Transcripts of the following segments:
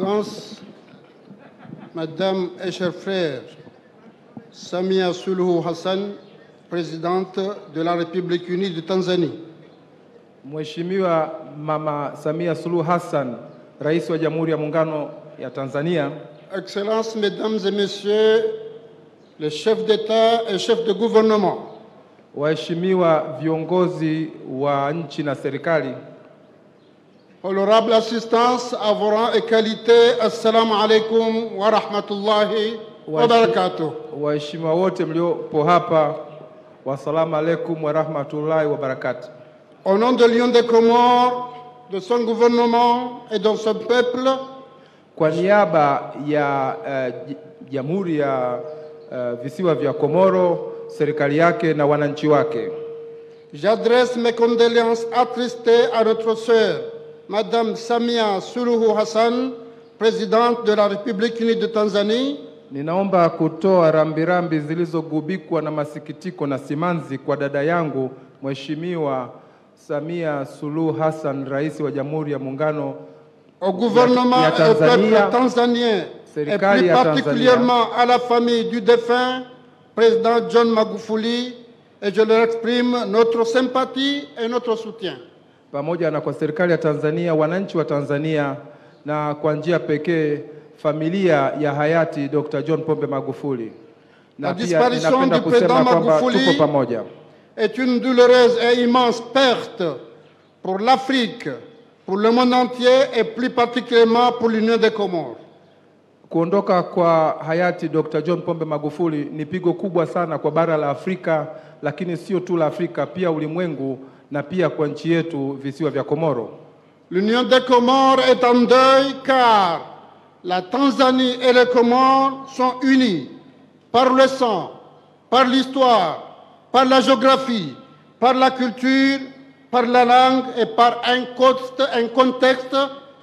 Excellences, Madame et chers frères, Samia Suluhu Hassan, présidente de la République unie de Tanzanie. Mheshimiwa Mama Samia Suluhu Hassan, Rais wa Jamhuri ya Muungano ya Tanzania. Excellences, Mesdames et Messieurs, les chefs d'État et chefs de gouvernement. Waheshimiwa viongozi wa nchi na serikali. Honorable assistance à vos rangs et qualités, assalamu alaikum wa rahmatullahi wa barakatuh. Waheshimiwa wote mliopo hapa, wassalamu alaikum wa rahmatullahi wa barakatuh. Au nom de l'Union des Comores, de son gouvernement et de son peuple, kwa niaba ya Jamhuri ya Visiwa vya Komoro, serikali yake na wananchi wake, j'adresse mes condoléances attristées à notre sœur, Madame Samia Suluhu Hassan, présidente de la République unie de Tanzanie. Ninaomba kutoa rambirambi zilizogubikwa na masikitiko na simanzi kwa dada yangu Mheshimiwa Samia Suluhu Hassan, Rais wa Jamhuri ya Muungano au gouvernement et au peuple tanzanien, et plus particulièrement à la famille du défunt président John Magufuli, et je leur exprime notre sympathie et notre soutien. Pamoja na kwa serikali ya Tanzania, wananchi wa Tanzania, na kwa njia pekee familia ya hayati Dr. John Pombe Magufuli. La disparition du président Magufuli est une douloureuse et immense perte pour l'Afrique, pour le monde entier et plus particulièrement pour l'Union des Comores. Kuondoka kwa hayati Dr. John Pombe Magufuli ni pigo kubwa sana kwa bara la Afrika, lakini sio tu la Afrika, pia ulimwengu na pia kwa nchi yetu visiwa vya Komoro. L'Union des Comores est en deuil car la Tanzanie et les Comores sont unis par le sang, par l'histoire, par la géographie, par la culture, par la langue et par un contexte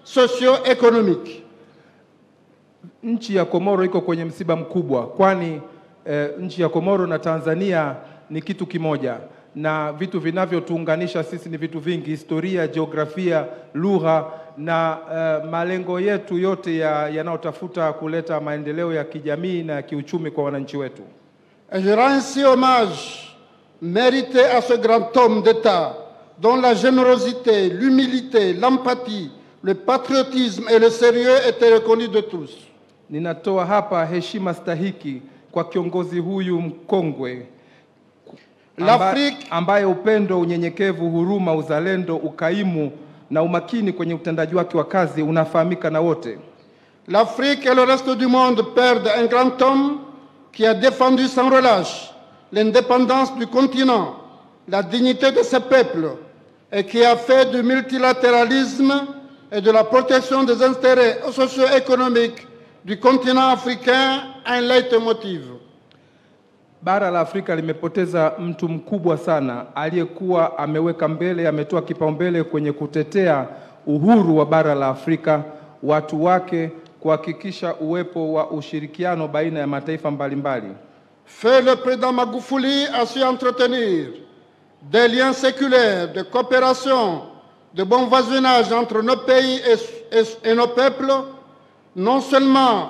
socio-économique. Nchi ya Komoro iko kwenye msiba mkubwa, kwani nchi ya Komoro na Tanzania ni kitu kimoja, na vitu vinavyotuunganisha sisi ni vitu vingi: historia, jiografia, lugha na malengo yetu yote yanayotafuta kuleta maendeleo ya kijamii na kiuchumi kwa wananchi wetu. Et je rends ainsi hommage mérité à ce grand homme d'État dont la générosité, l'humilité, l'empathie, le patriotisme et le sérieux étaient reconnus de tous. Ninatoa hapa heshima stahiki kwa kiongozi huyu mkongwe ambaye upendo, unyenyekevu, huruma, uzalendo, ukaimu na umakini kwenye utendaji wake wa kazi unafahamika na wote. L'Afrique et le reste du monde perdent un grand homme qui a défendu sans relâche l'indépendance du continent, la dignité de ses peuples et qui a fait du multilatéralisme et de la protection des intérêts socio-économiques du continent africain un leitmotiv. Bara la Afrika limepoteza mtu mkubwa sana aliyekuwa ameweka mbele, ametoa kipaumbele kwenye kutetea uhuru wa bara la Afrika, watu wake, kuhakikisha uwepo wa ushirikiano baina ya mataifa mbalimbali. Fait le président Magufuli a su entretenir des liens séculaires, de coopération, de bon voisinage entre nos pays et nos peuples, non seulement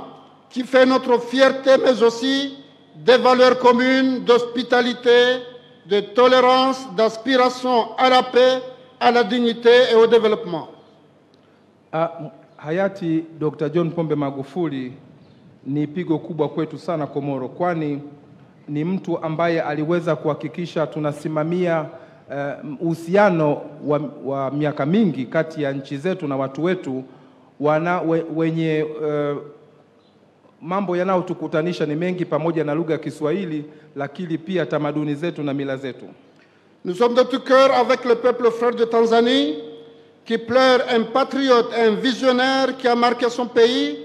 qui fait notre fierté, mais aussi des valeurs communes d'hospitalité, de tolérance, d'aspiration à la paix, à la dignité et au développement. Hayati Dr. John Pombe Magufuli ni pigo kubwa kwetu sana Komoro, kwani ni mtu ambaye aliweza kuhakikisha tunasimamia uhusiano wa miaka mingi kati ya nchi zetu na watu wetu wenye mambo yanayotukutanisha ni mengi, pamoja na lugha ya Kiswahili, lakini pia tamaduni zetu na mila zetu. Nous sommes de tout cœur avec le peuple frère de Tanzanie qui pleure un patriote, un visionnaire qui a marqué son pays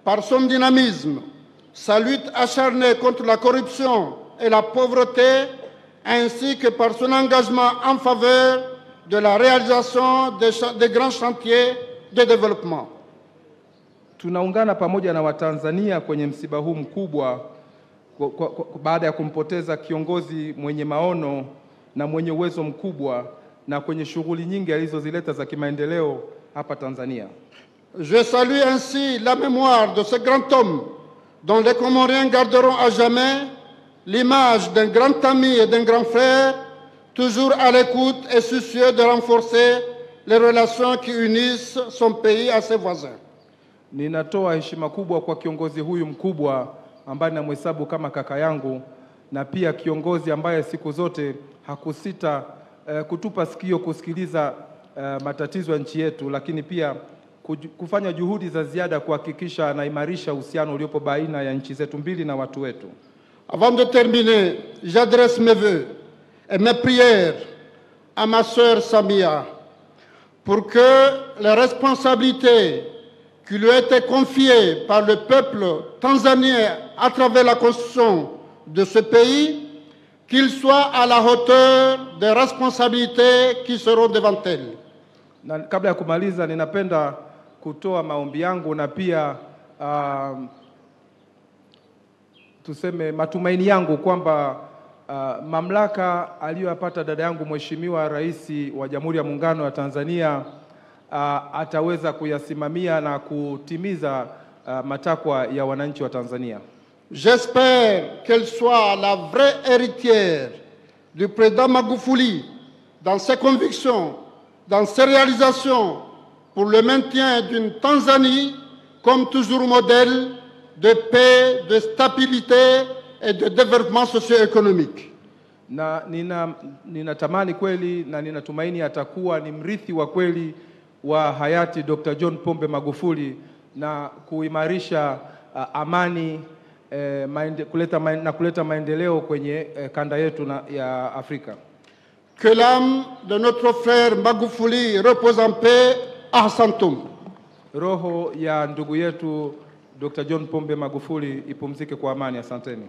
par son dynamisme, sa lutte acharnée contre la corruption et la pauvreté, ainsi que par son engagement en faveur de la réalisation des grands chantiers de développement. Tunaungana pamoja na Watanzania kwenye msiba huu mkubwa baada ya kumpoteza kiongozi mwenye maono na mwenye uwezo mkubwa na kwenye shughuli nyingi alizozileta za kimaendeleo hapa Tanzania. Je salue ainsi la mémoire de ce grand homme dont les Comoriens garderont à jamais l'image d'un grand ami et d'un grand frère, toujours à l'écoute et soucieux de renforcer les relations qui unissent son pays à ses voisins. Ninatoa heshima kubwa kwa kiongozi huyu mkubwa ambaye namhesabu kama kaka yangu, na pia kiongozi ambaye siku zote hakusita kutupa sikio kusikiliza matatizo ya nchi yetu, lakini pia kufanya juhudi za ziada kuhakikisha anaimarisha uhusiano uliopo baina ya nchi zetu mbili na watu wetu. Avant de terminer, j'adresse mes vœux et mes prières à ma sœur Samia pour que les responsabilités qui lui ont été confiées par le peuple tanzanien à travers la constitution de ce pays, qu'il soit à la hauteur des responsabilités qui seront devant elle. Na kabla ya kumaliza, ninapenda kutoa maombi yangu na pia tuseme matumaini yangu kwamba mamlaka aliyopata dada yangu Mheshimiwa Rais wa Jamhuri ya Muungano wa Tanzania ataweza kuyasimamia na kutimiza matakwa ya wananchi wa Tanzania. J'espère qu'elle soit la vraie héritière du président Magufuli dans ses convictions, dans ses réalisations pour le maintien d'une Tanzanie comme toujours modèle de paix, de stabilité et de développement socio-économique. Na ninatamani kweli na ninatumaini atakuwa ni mrithi wa kweli wa hayati Dr. John Pombe Magufuli na kuimarisha amani kuleta maendeleo kwenye kanda yetu ya Afrika. Que l'âme de notre frère Magufuli repose en paix. Ahsantum. Roho ya ndugu yetu Dr. John Pombe Magufuli ipumzike kwa amani. Asanteni.